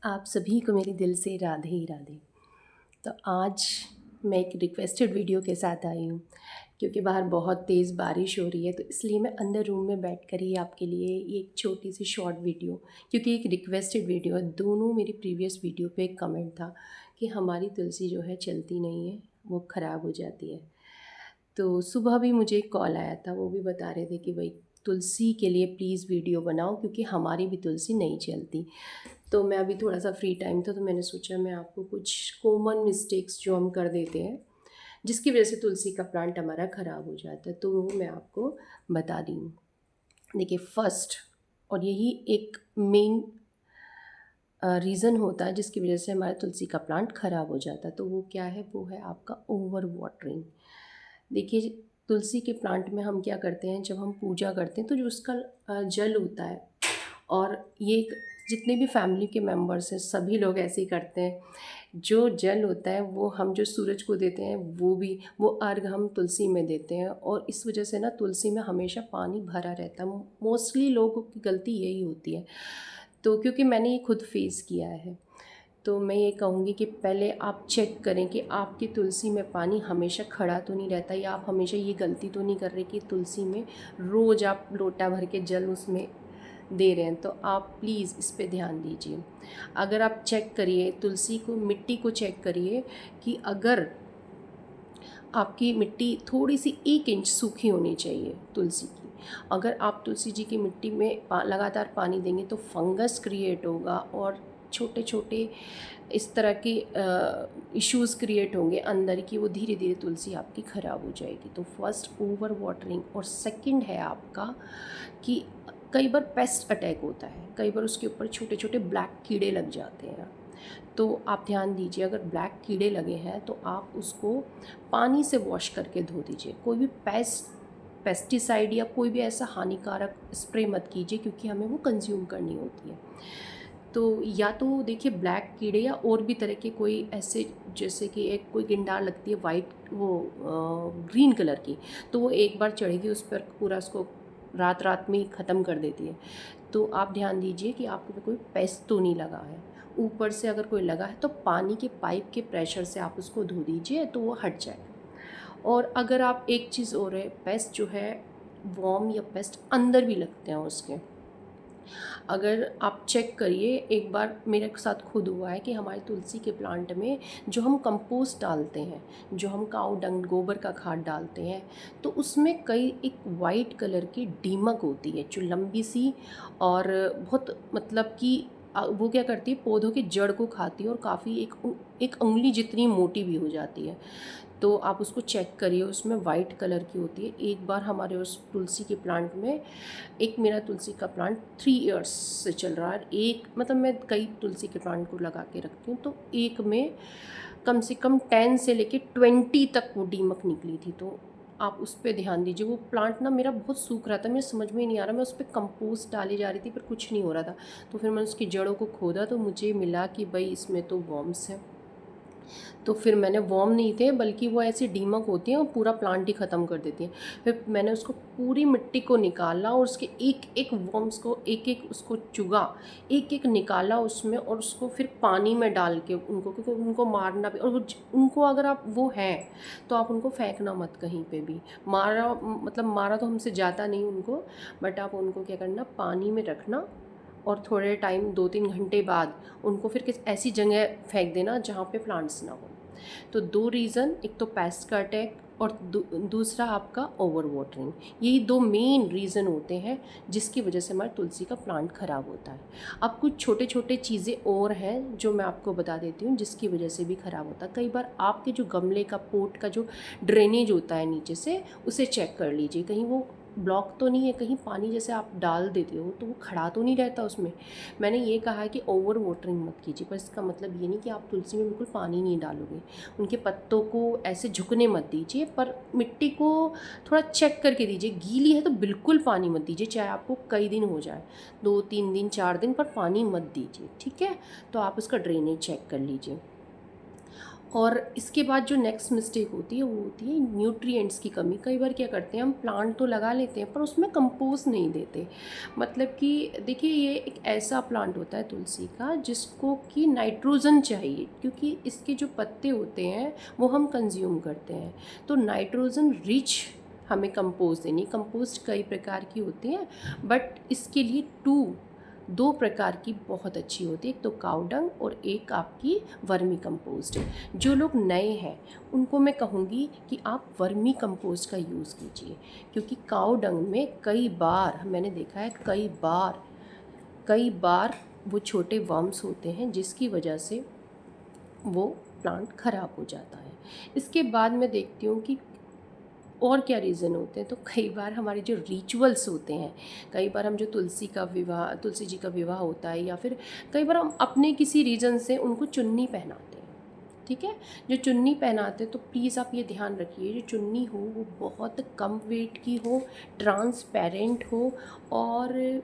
आप सभी को मेरे दिल से राधे ही राधे। तो आज मैं एक रिक्वेस्टेड वीडियो के साथ आई हूँ क्योंकि बाहर बहुत तेज़ बारिश हो रही है, तो इसलिए मैं अंदर रूम में बैठकर ही आपके लिए एक छोटी सी शॉर्ट वीडियो, क्योंकि एक रिक्वेस्टेड वीडियो है। दोनों मेरी प्रीवियस वीडियो पे एक कमेंट था कि हमारी तुलसी जो है चलती नहीं है, वो ख़राब हो जाती है। तो सुबह भी मुझे एक कॉल आया था, वो भी बता रहे थे कि भाई तुलसी के लिए प्लीज़ वीडियो बनाओ क्योंकि हमारी भी तुलसी नहीं चलती। तो मैं अभी थोड़ा सा फ्री टाइम था, तो मैंने सोचा मैं आपको कुछ कॉमन मिस्टेक्स जो हम कर देते हैं जिसकी वजह से तुलसी का प्लांट हमारा ख़राब हो जाता है, तो वो मैं आपको बता रही हूँ। देखिए, फर्स्ट और यही एक मेन रीज़न होता है जिसकी वजह से हमारा तुलसी का प्लांट ख़राब हो जाता है, तो वो क्या है? वो है आपका ओवर वाटरिंग। देखिए, तुलसी के प्लांट में हम क्या करते हैं, जब हम पूजा करते हैं तो जो उसका जल होता है, और ये जितने भी फैमिली के मेंबर्स हैं सभी लोग ऐसे ही करते हैं। जो जल होता है वो हम जो सूरज को देते हैं, वो अर्घ हम तुलसी में देते हैं, और इस वजह से ना तुलसी में हमेशा पानी भरा रहता है। मोस्टली लोगों की गलती यही होती है। तो क्योंकि मैंने ये खुद फेस किया है, तो मैं ये कहूँगी कि पहले आप चेक करें कि आपकी तुलसी में पानी हमेशा खड़ा तो नहीं रहता, या आप हमेशा ये गलती तो नहीं कर रहे कि तुलसी में रोज़ आप लोटा भर के जल उसमें दे रहे हैं। तो आप प्लीज़ इस पे ध्यान दीजिए। अगर आप चेक करिए तुलसी को, मिट्टी को चेक करिए कि अगर आपकी मिट्टी थोड़ी सी 1 इंच सूखी होनी चाहिए तुलसी की। अगर आप तुलसी जी की मिट्टी में लगातार पानी देंगे तो फंगस क्रिएट होगा, और छोटे छोटे इस तरह के इश्यूज़ क्रिएट होंगे अंदर की, वो धीरे धीरे तुलसी आपकी ख़राब हो जाएगी। तो फर्स्ट ओवर वाटरिंग, और सेकंड है आपका कि कई बार पेस्ट अटैक होता है, कई बार उसके ऊपर छोटे छोटे ब्लैक कीड़े लग जाते हैं। तो आप ध्यान दीजिए, अगर ब्लैक कीड़े लगे हैं तो आप उसको पानी से वॉश करके धो दीजिए। कोई भी पेस्टिसाइड या कोई भी ऐसा हानिकारक स्प्रे मत कीजिए, क्योंकि हमें वो कंज्यूम करनी होती है। तो या तो देखिए, ब्लैक कीड़े या और भी तरह के कोई ऐसे, जैसे कि एक कोई गिंडार लगती है वाइट, वो ग्रीन कलर की, तो वो एक बार चढ़ेगी उस पर, पूरा उसको रात रात में ही ख़त्म कर देती है। तो आप ध्यान दीजिए कि आपको कोई पेस्ट तो नहीं लगा है। ऊपर से अगर कोई लगा है तो पानी के पाइप के प्रेशर से आप उसको धो दीजिए, तो वो हट जाएगा। और अगर आप एक चीज़ और है, पेस्ट जो है, वॉर्म या पेस्ट अंदर भी लगते हैं उसके। अगर आप चेक करिए, एक बार मेरे साथ खुद हुआ है कि हमारे तुलसी के प्लांट में जो हम कंपोस्ट डालते हैं, जो हम काऊ डंग गोबर का खाद डालते हैं, तो उसमें कई एक वाइट कलर की दीमक होती है जो लंबी सी, और बहुत मतलब कि वो क्या करती है, पौधों की जड़ को खाती है, और काफ़ी एक उंगली जितनी मोटी भी हो जाती है। तो आप उसको चेक करिए, उसमें वाइट कलर की होती है। एक बार हमारे उस तुलसी के प्लांट में, एक मेरा तुलसी का प्लांट 3 इयर्स से चल रहा है, एक मतलब मैं कई तुलसी के प्लांट को लगा के रखती हूँ, तो एक में कम से कम 10 से लेके 20 तक वो दीमक निकली थी। तो आप उस पर ध्यान दीजिए। वो प्लांट ना मेरा बहुत सूख रहा था, मुझे समझ में ही नहीं आ रहा, मैं उस पर कंपोस्ट डाली जा रही थी पर कुछ नहीं हो रहा था। तो फिर मैंने उसकी जड़ों को खोदा, तो मुझे मिला कि भाई इसमें तो वॉर्म्स हैं। तो फिर मैंने, वॉर्म नहीं थे बल्कि वो ऐसी दीमक होती हैं और पूरा प्लांट ही ख़त्म कर देती हैं। फिर मैंने उसको पूरी मिट्टी को निकाला, और उसके एक एक वॉर्म्स को एक एक उसको चुगा, एक एक निकाला उसमें, और उसको फिर पानी में डाल के उनको, क्योंकि उनको मारना भी, और उनको अगर आप वो हैं तो आप उनको फेंकना मत कहीं पे भी। मारा मतलब मारा तो हमसे जाता नहीं उनको, बट आप उनको क्या करना, पानी में रखना, और थोड़े टाइम 2-3 घंटे बाद उनको फिर किसी ऐसी जगह फेंक देना जहाँ पे प्लांट्स ना हो। तो 2 रीज़न, एक तो पेस्ट का अटैक, और दूसरा आपका ओवर वाटरिंग। यही 2 मेन रीज़न होते हैं जिसकी वजह से हमारे तुलसी का प्लांट ख़राब होता है। अब कुछ छोटे छोटे चीज़ें और हैं जो मैं आपको बता देती हूँ जिसकी वजह से भी ख़राब होता है। कई बार आपके जो गमले का पोट का जो ड्रेनेज होता है नीचे से, उसे चेक कर लीजिए, कहीं वो ब्लॉक तो नहीं है, कहीं पानी जैसे आप डाल देते हो तो वो खड़ा तो नहीं रहता उसमें। मैंने ये कहा है कि ओवर वाटरिंग मत कीजिए, पर इसका मतलब ये नहीं कि आप तुलसी में बिल्कुल पानी नहीं डालोगे। उनके पत्तों को ऐसे झुकने मत दीजिए, पर मिट्टी को थोड़ा चेक करके दीजिए। गीली है तो बिल्कुल पानी मत दीजिए, चाहे आपको कई दिन हो जाए, 2-3 दिन 4 दिन, पर पानी मत दीजिए, ठीक है? तो आप उसका ड्रेनेज चेक कर लीजिए। और इसके बाद जो नेक्स्ट मिस्टेक होती है वो होती है न्यूट्रिएंट्स की कमी। कई बार क्या करते हैं हम, प्लांट तो लगा लेते हैं पर उसमें कंपोस्ट नहीं देते। मतलब कि देखिए, ये एक ऐसा प्लांट होता है तुलसी का जिसको कि नाइट्रोजन चाहिए, क्योंकि इसके जो पत्ते होते हैं वो हम कंज्यूम करते हैं। तो नाइट्रोजन रिच हमें कंपोस्ट देनी। कंपोस्ट कई प्रकार की होती हैं, बट इसके लिए दो प्रकार की बहुत अच्छी होती है। एक तो काऊ डंग और एक आपकी वर्मी कंपोस्ट है। जो लोग नए हैं उनको मैं कहूँगी कि आप वर्मी कंपोस्ट का यूज़ कीजिए, क्योंकि काऊ डंग में कई बार मैंने देखा है, कई बार वो छोटे वर्म्स होते हैं जिसकी वजह से वो प्लांट ख़राब हो जाता है। इसके बाद मैं देखती हूँ कि और क्या रीज़न होते हैं। तो कई बार हमारे जो रिचुअल्स होते हैं, कई बार हम जो तुलसी जी का विवाह होता है, या फिर कई बार हम अपने किसी रीज़न से उनको चुन्नी पहनाते हैं। ठीक है, जो चुन्नी पहनाते हैं तो प्लीज़ आप ये ध्यान रखिए, जो चुन्नी हो वो बहुत कम वेट की हो, ट्रांसपेरेंट हो, और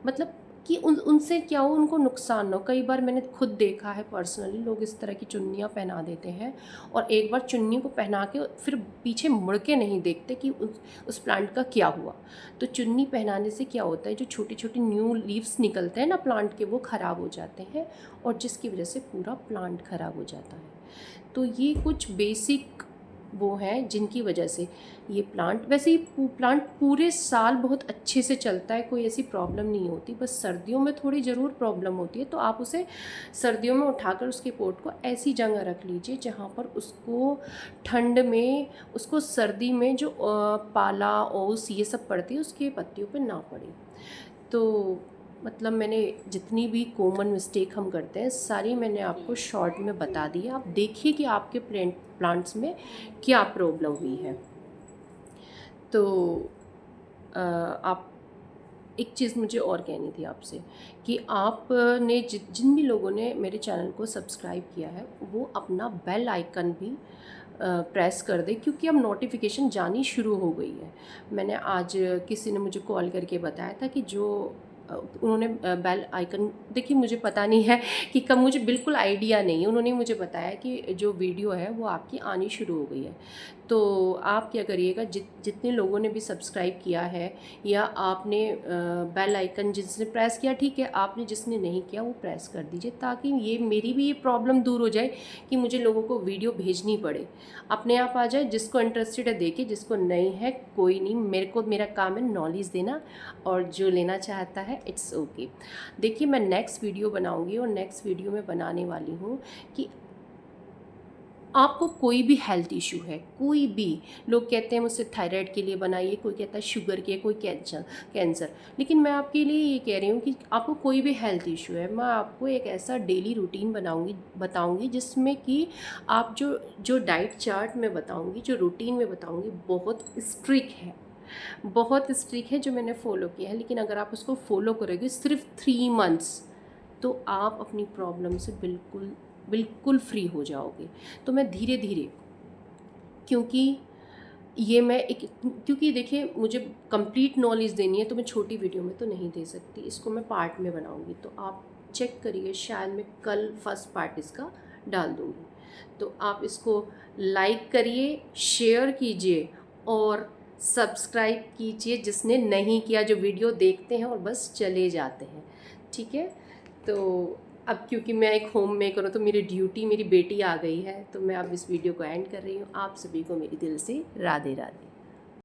मतलब कि उनसे क्या हो, उनको नुकसान ना हो। कई बार मैंने खुद देखा है पर्सनली, लोग इस तरह की चुन्नियाँ पहना देते हैं और एक बार चुन्नी को पहना के फिर पीछे मुड़ के नहीं देखते कि उस प्लांट का क्या हुआ। तो चुन्नी पहनाने से क्या होता है, जो छोटी छोटी न्यू लीव्स निकलते हैं ना प्लांट के, वो ख़राब हो जाते हैं और जिसकी वजह से पूरा प्लांट ख़राब हो जाता है। तो ये कुछ बेसिक वो हैं जिनकी वजह से ये प्लांट, वैसे ही प्लांट पूरे साल बहुत अच्छे से चलता है, कोई ऐसी प्रॉब्लम नहीं होती। बस सर्दियों में थोड़ी ज़रूर प्रॉब्लम होती है, तो आप उसे सर्दियों में उठाकर उसके पोट को ऐसी जगह रख लीजिए जहाँ पर उसको ठंड में, उसको सर्दी में जो पाला ओस ये सब पड़ती है उसके पत्तियों पे ना पड़े। तो मतलब मैंने जितनी भी कॉमन मिस्टेक हम करते हैं सारी मैंने आपको शॉर्ट में बता दी है। आप देखिए कि आपके प्लांट्स में क्या प्रॉब्लम हुई है। तो आप, एक चीज़ मुझे और कहनी थी आपसे कि आपने जिन भी लोगों ने मेरे चैनल को सब्सक्राइब किया है वो अपना बेल आइकन भी प्रेस कर दे, क्योंकि अब नोटिफिकेशन जानी शुरू हो गई है। मैंने आज किसी ने मुझे कॉल करके बताया था कि जो उन्होंने बेल आइकन, देखिए मुझे पता नहीं है कि कब, मुझे बिल्कुल आइडिया नहीं है। उन्होंने मुझे बताया कि जो वीडियो है वो आपकी आनी शुरू हो गई है। तो आप क्या करिएगा, जितने लोगों ने भी सब्सक्राइब किया है या आपने बेल आइकन जिसने प्रेस किया ठीक है, आपने जिसने नहीं किया वो प्रेस कर दीजिए, ताकि ये मेरी भी ये प्रॉब्लम दूर हो जाए कि मुझे लोगों को वीडियो भेजनी पड़े। अपने आप आ जाए, जिसको इंटरेस्टेड है देखिए, जिसको नहीं है कोई नहीं, मेरा काम है नॉलेज देना, और जो लेना चाहता है इट्स ओके। देखिए मैं नेक्स्ट वीडियो बनाऊंगी और नेक्स्ट वीडियो में बनाने वाली हूँ कि आपको कोई भी हेल्थ इशू है, कोई भी, लोग कहते हैं मुझसे थायराइड के लिए बनाइए, कोई कहता है शुगर के, कोई कैंसर, लेकिन मैं आपके लिए ये कह रही हूँ कि आपको कोई भी हेल्थ इशू है, मैं आपको एक ऐसा डेली रूटीन बताऊँगी जिसमें कि आप जो डाइट चार्ट में बताऊँगी, जो रूटीन में बताऊँगी, बहुत स्ट्रिक है जो मैंने फ़ॉलो किया है। लेकिन अगर आप उसको फॉलो करोगे सिर्फ 3 मंथ्स, तो आप अपनी प्रॉब्लम से बिल्कुल फ्री हो जाओगे। तो मैं धीरे धीरे, क्योंकि ये मैं एक, क्योंकि देखिए मुझे कंप्लीट नॉलेज देनी है तो मैं छोटी वीडियो में तो नहीं दे सकती, इसको मैं पार्ट में बनाऊंगी। तो आप चेक करिए, शायद मैं कल फर्स्ट पार्ट इसका डाल दूँगी। तो आप इसको लाइक करिए, शेयर कीजिए और सब्सक्राइब कीजिए जिसने नहीं किया, जो वीडियो देखते हैं और बस चले जाते हैं। ठीक है, तो अब क्योंकि मैं एक होम मेकर हूँ तो मेरी ड्यूटी, मेरी बेटी आ गई है, तो मैं अब इस वीडियो को एंड कर रही हूँ। आप सभी को मेरी दिल से राधे राधे।